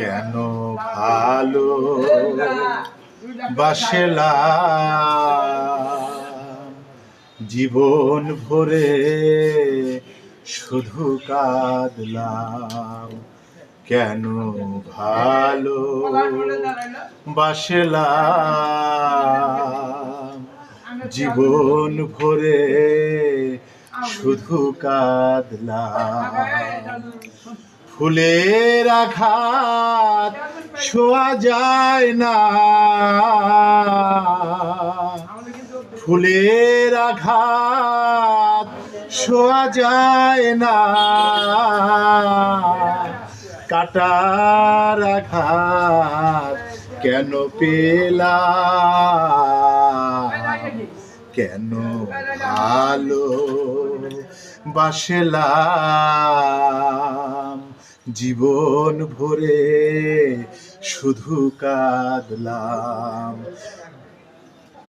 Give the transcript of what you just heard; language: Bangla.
কেন ভালো বাসলাম জীবন ভরে শুধু কাঁদলাম। কেন ভালো বাসলাম জীবন ভরে শুধু কাঁদলাম। ফুলের আঘাত ছোঁয়া যায় না, ফুলের আঘাত ছোঁয়া যায় না, কাটার আঘাত কেন পেলাম? কেন ভালো বাসলাম জীবন ভরে শুধু কাঁদলাম।